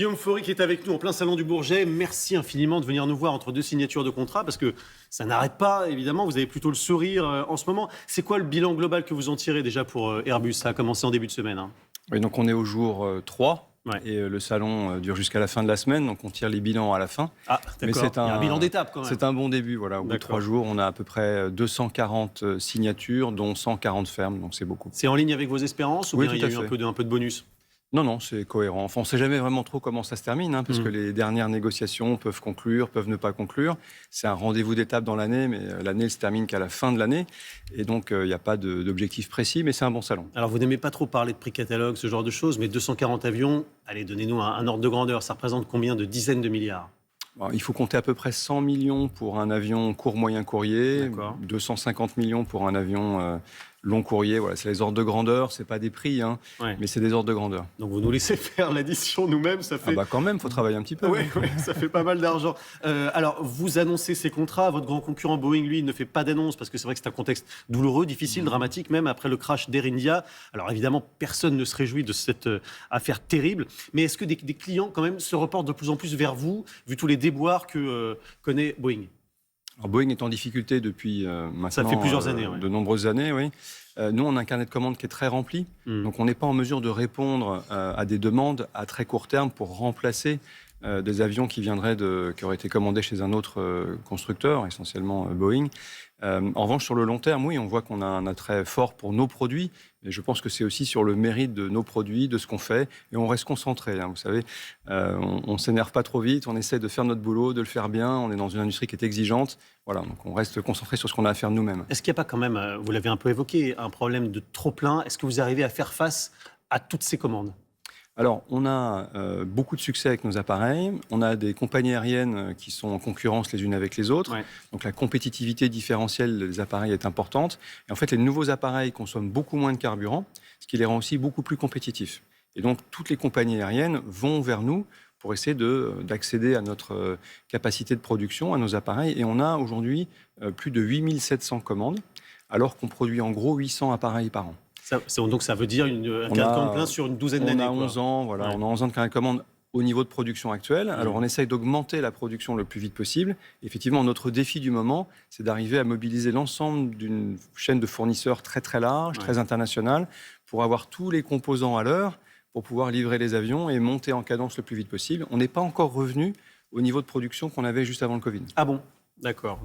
Guillaume Faury qui est avec nous en plein salon du Bourget. Merci infiniment de venir nous voir entre deux signatures de contrat parce que ça n'arrête pas, évidemment. Vous avez plutôt le sourire en ce moment. C'est quoi le bilan global que vous en tirez déjà pour Airbus? Ça a commencé en début de semaine. Oui, donc on est au jour 3 Ouais. et le salon dure jusqu'à la fin de la semaine, donc on tire les bilans à la fin. Ah, Mais d'accord. Il y a un bilan d'étape quand même. C'est un bon début, voilà. Au bout de 3 jours, on a à peu près 240 signatures, dont 140 fermes, donc c'est beaucoup. C'est en ligne avec vos espérances ou Oui, bien il y tout a à eu un fait. peu de bonus? Non, c'est cohérent. Enfin, on ne sait jamais vraiment trop comment ça se termine, parce que les dernières négociations peuvent conclure, peuvent ne pas conclure. C'est un rendez-vous d'étape dans l'année, mais l'année ne se termine qu'à la fin de l'année. Et donc, il n'y a pas d'objectif précis, mais c'est un bon salon. Alors, vous n'aimez pas trop parler de prix catalogue, ce genre de choses, mais 240 avions, allez, donnez-nous un ordre de grandeur. Ça représente combien de dizaines de milliards? Bon, il faut compter à peu près 100 millions pour un avion court-moyen courrier, D'accord. 250 millions pour un avion long courrier. Voilà, c'est les ordres de grandeur, c'est pas des prix, Ouais. mais c'est des ordres de grandeur. Donc, vous nous laissez faire l'addition nous-mêmes, ça fait... Quand même, faut travailler un petit peu. Oui, ça fait pas mal d'argent. Alors, vous annoncez ces contrats. Votre grand concurrent Boeing, lui, ne fait pas d'annonce parce que c'est vrai que c'est un contexte douloureux, difficile, dramatique, même après le crash d'Air India. Alors, évidemment, personne ne se réjouit de cette affaire terrible. Mais est-ce que des clients, quand même, se reportent de plus en plus vers vous, vu tous les déboires que connaît Boeing? Alors, Boeing est en difficulté depuis maintenant Ça fait plusieurs années, ouais. de nombreuses années, oui. Nous, on a un carnet de commandes qui est très rempli, donc on n'est pas en mesure de répondre à des demandes à très court terme pour remplacer des avions qui auraient été commandés chez un autre constructeur, essentiellement Boeing. En revanche, sur le long terme, oui, on voit qu'on a un attrait fort pour nos produits, mais je pense que c'est aussi sur le mérite de nos produits, de ce qu'on fait, et on reste concentré. Vous savez, on ne s'énerve pas trop vite, on essaie de faire notre boulot, de le faire bien, on est dans une industrie qui est exigeante, voilà, donc on reste concentré sur ce qu'on a à faire nous-mêmes. Est-ce qu'il n'y a pas quand même, vous l'avez un peu évoqué, un problème de trop-plein? Est-ce que vous arrivez à faire face à toutes ces commandes? Alors, on a beaucoup de succès avec nos appareils. On a des compagnies aériennes qui sont en concurrence les unes avec les autres. Ouais. Donc, la compétitivité différentielle des appareils est importante. Et en fait, les nouveaux appareils consomment beaucoup moins de carburant, ce qui les rend aussi beaucoup plus compétitifs. Et donc, toutes les compagnies aériennes vont vers nous pour essayer d'accéder à notre capacité de production, à nos appareils. Et on a aujourd'hui plus de 8700 commandes, alors qu'on produit en gros 800 appareils par an. Donc ça veut dire un carnet de commande plein sur une douzaine d'années. On a 11 ans, voilà, Ouais. on a 11 ans de carnet de commande au niveau de production actuelle. Alors, on essaye d'augmenter la production le plus vite possible. Effectivement, notre défi du moment, c'est d'arriver à mobiliser l'ensemble d'une chaîne de fournisseurs très, très large, très internationale, pour avoir tous les composants à l'heure, pour pouvoir livrer les avions et monter en cadence le plus vite possible. On n'est pas encore revenu au niveau de production qu'on avait juste avant le Covid. Ah bon? D'accord.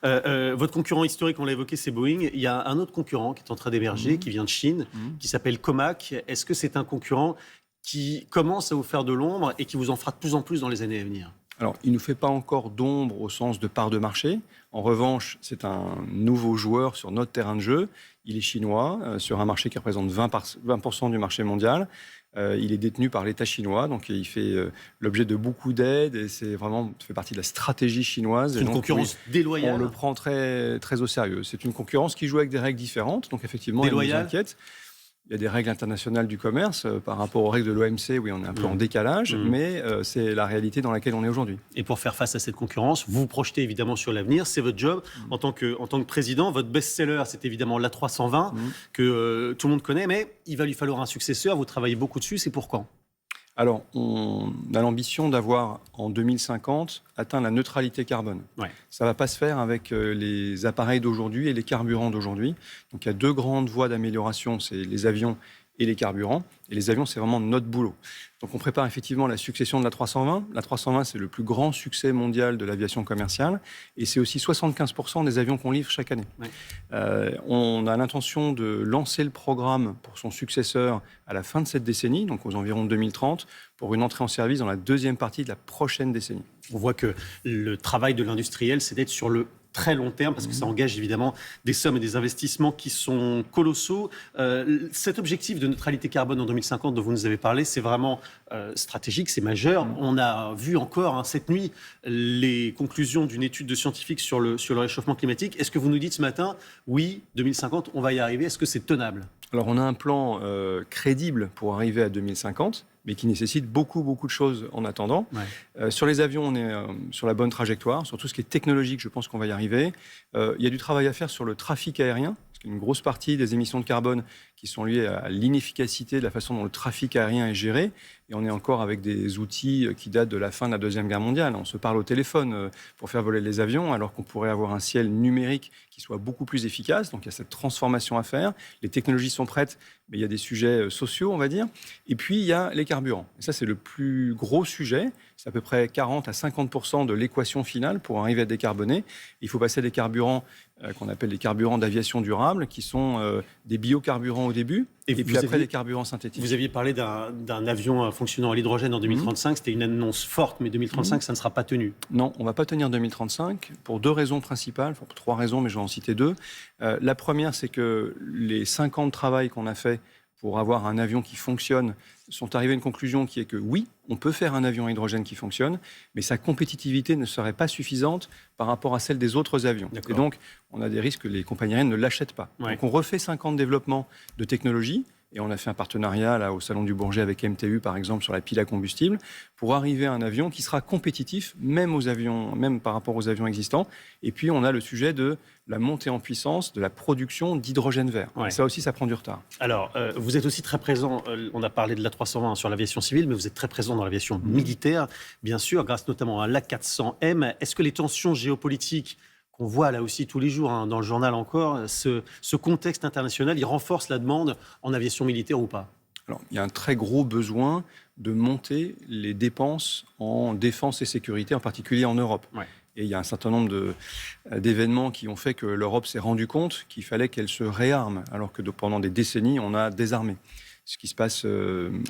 Votre concurrent historique, on l'a évoqué, c'est Boeing. Il y a un autre concurrent qui est en train d'émerger, qui vient de Chine, qui s'appelle Comac. Est-ce que c'est un concurrent qui commence à vous faire de l'ombre et qui vous en fera de plus en plus dans les années à venir? Alors, il ne nous fait pas encore d'ombre au sens de part de marché. En revanche, c'est un nouveau joueur sur notre terrain de jeu. Il est chinois, sur un marché qui représente 20% du marché mondial. Il est détenu par l'État chinois, donc il fait l'objet de beaucoup d'aides et ça fait partie de la stratégie chinoise. C'est une concurrence déloyale. On le prend très, très au sérieux. C'est une concurrence qui joue avec des règles différentes, donc effectivement, elle nous inquiète. Il y a des règles internationales du commerce par rapport aux règles de l'OMC, oui, on est un peu en décalage, mais c'est la réalité dans laquelle on est aujourd'hui. Et pour faire face à cette concurrence, vous vous projetez évidemment sur l'avenir, c'est votre job. En tant que président, votre best-seller, c'est évidemment l'A320, que tout le monde connaît, mais il va lui falloir un successeur, vous travaillez beaucoup dessus, c'est pour quand? Alors, on a l'ambition d'avoir, en 2050, atteint la neutralité carbone. Ouais. Ça ne va pas se faire avec les appareils d'aujourd'hui et les carburants d'aujourd'hui. Donc, il y a deux grandes voies d'amélioration, c'est les avions et les carburants. Et les avions, c'est vraiment notre boulot. Donc, on prépare effectivement la succession de l'A320. L'A320, c'est le plus grand succès mondial de l'aviation commerciale. Et c'est aussi 75% des avions qu'on livre chaque année. Ouais. On a l'intention de lancer le programme pour son successeur à la fin de cette décennie, donc aux environs de 2030, pour une entrée en service dans la deuxième partie de la prochaine décennie. On voit que le travail de l'industriel, c'est d'être sur le très long terme, parce que ça engage évidemment des sommes et des investissements qui sont colossaux. Cet objectif de neutralité carbone en 2050 dont vous nous avez parlé, c'est vraiment stratégique, c'est majeur. On a vu encore cette nuit les conclusions d'une étude de scientifiques sur le réchauffement climatique. Est-ce que vous nous dites ce matin, oui, 2050, on va y arriver, est-ce que c'est tenable? Alors, on a un plan crédible pour arriver à 2050, mais qui nécessite beaucoup de choses en attendant. Ouais. Sur les avions, on est sur la bonne trajectoire. Sur tout ce qui est technologique, je pense qu'on va y arriver. Il y a du travail à faire sur le trafic aérien, parce qu'une grosse partie des émissions de carbone qui sont liées à l'inefficacité de la façon dont le trafic aérien est géré. Et on est encore avec des outils qui datent de la fin de la Deuxième Guerre mondiale. On se parle au téléphone pour faire voler les avions, alors qu'on pourrait avoir un ciel numérique qui soit beaucoup plus efficace. Donc il y a cette transformation à faire. Les technologies sont prêtes, mais il y a des sujets sociaux, on va dire. Et puis il y a les carburants. Et ça, c'est le plus gros sujet. C'est à peu près 40 à 50% de l'équation finale pour arriver à décarboner. Il faut passer des carburants qu'on appelle les carburants d'aviation durable, qui sont des biocarburants au début, et puis après des carburants synthétiques. Vous aviez parlé d'un avion fonctionnant à l'hydrogène en 2035. C'était une annonce forte, mais 2035, ça ne sera pas tenu. Non, on ne va pas tenir 2035 pour deux raisons principales, pour trois raisons, mais je vais en citer deux. La première, c'est que les 5 ans de travail qu'on a fait pour avoir un avion qui fonctionne, sont arrivés à une conclusion qui est que oui, on peut faire un avion à hydrogène qui fonctionne, mais sa compétitivité ne serait pas suffisante par rapport à celle des autres avions. Et donc, on a des risques que les compagnies aériennes ne l'achètent pas. Ouais. Donc, on refait 5 ans de développement de technologie, et on a fait un partenariat là, au Salon du Bourget avec MTU, par exemple, sur la pile à combustible, pour arriver à un avion qui sera compétitif, même par rapport aux avions existants. Et puis, on a le sujet de la montée en puissance de la production d'hydrogène vert. Ouais. Et ça aussi, ça prend du retard. Alors, vous êtes aussi très présent, on a parlé de l'A320 sur l'aviation civile, mais vous êtes très présent dans l'aviation militaire, bien sûr, grâce notamment à l'A400M. Est-ce que les tensions géopolitiques qu'on voit là aussi tous les jours dans le journal encore, ce contexte international, il renforce la demande en aviation militaire ou pas ? Alors, il y a un très gros besoin de monter les dépenses en défense et sécurité, en particulier en Europe. Ouais. Et il y a un certain nombre d'événements qui ont fait que l'Europe s'est rendu compte qu'il fallait qu'elle se réarme, alors que pendant des décennies, on a désarmé. Ce qui se passe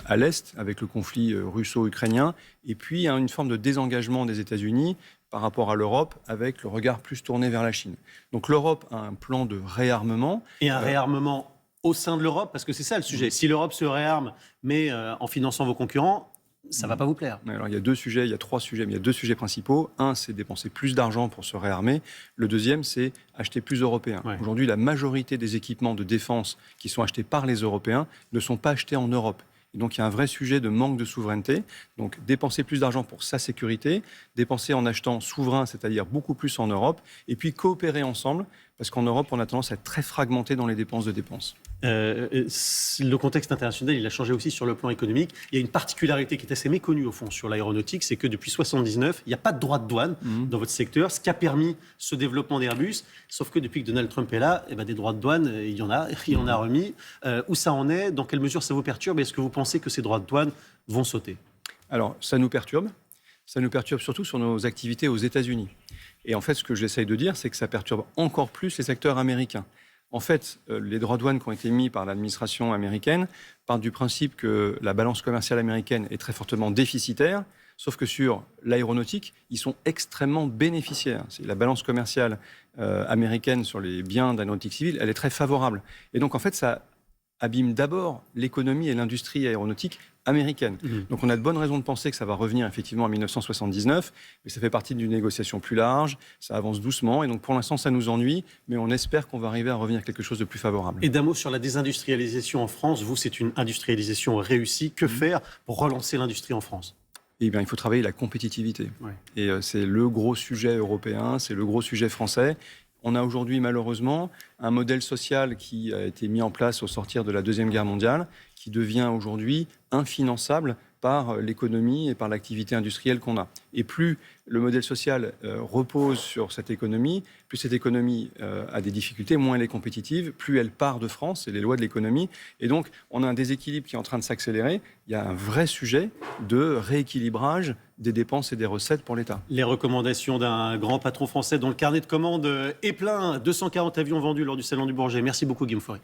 à l'Est, avec le conflit russo-ukrainien, et puis une forme de désengagement des États-Unis par rapport à l'Europe, avec le regard plus tourné vers la Chine. Donc l'Europe a un plan de réarmement. Et un réarmement au sein de l'Europe, parce que c'est ça le sujet. Si l'Europe se réarme, mais en finançant vos concurrents, ça ne va pas vous plaire. Alors, il y a 3 sujets, mais il y a 2 sujets principaux. Un, c'est dépenser plus d'argent pour se réarmer. Le deuxième, c'est acheter plus européen. Ouais. Aujourd'hui, la majorité des équipements de défense qui sont achetés par les Européens ne sont pas achetés en Europe. Et donc, il y a un vrai sujet de manque de souveraineté. Donc, dépenser plus d'argent pour sa sécurité, dépenser en achetant souverain, c'est-à-dire beaucoup plus en Europe, et puis coopérer ensemble, parce qu'en Europe, on a tendance à être très fragmenté dans les dépenses de dépenses. Le contexte international, il a changé aussi sur le plan économique. Il y a une particularité qui est assez méconnue, au fond, sur l'aéronautique, c'est que depuis 1979, il n'y a pas de droit de douane dans votre secteur, ce qui a permis ce développement d'Airbus. Sauf que depuis que Donald Trump est là, des droits de douane, il en a remis. Où ça en est ? Dans quelle mesure ça vous perturbe ? Est-ce que vous pensez que ces droits de douane vont sauter ? Alors, ça nous perturbe. Ça nous perturbe surtout sur nos activités aux États-Unis. Et en fait, ce que j'essaye de dire, c'est que ça perturbe encore plus les acteurs américains. En fait, les droits de douane qui ont été mis par l'administration américaine partent du principe que la balance commerciale américaine est très fortement déficitaire, sauf que sur l'aéronautique, ils sont extrêmement bénéficiaires. La balance commerciale américaine sur les biens d'aéronautique civile, elle est très favorable. Et donc, en fait, ça abîme d'abord l'économie et l'industrie aéronautique américaine. Donc on a de bonnes raisons de penser que ça va revenir effectivement en 1979, mais ça fait partie d'une négociation plus large, ça avance doucement, et donc pour l'instant ça nous ennuie, mais on espère qu'on va arriver à revenir à quelque chose de plus favorable. Et d'un mot sur la désindustrialisation en France, vous c'est une industrialisation réussie, que faire pour relancer l'industrie en France ? Eh bien, il faut travailler la compétitivité. Ouais. Et c'est le gros sujet européen, c'est le gros sujet français. On a aujourd'hui, malheureusement, un modèle social qui a été mis en place au sortir de la Deuxième Guerre mondiale, qui devient aujourd'hui infinançable par l'économie et par l'activité industrielle qu'on a. Et plus le modèle social repose sur cette économie, plus cette économie a des difficultés, moins elle est compétitive, plus elle part de France, c'est les lois de l'économie. Et donc, on a un déséquilibre qui est en train de s'accélérer. Il y a un vrai sujet de rééquilibrage des dépenses et des recettes pour l'État. Les recommandations d'un grand patron français dont le carnet de commandes est plein. 240 avions vendus lors du Salon du Bourget. Merci beaucoup, Guillaume Faury.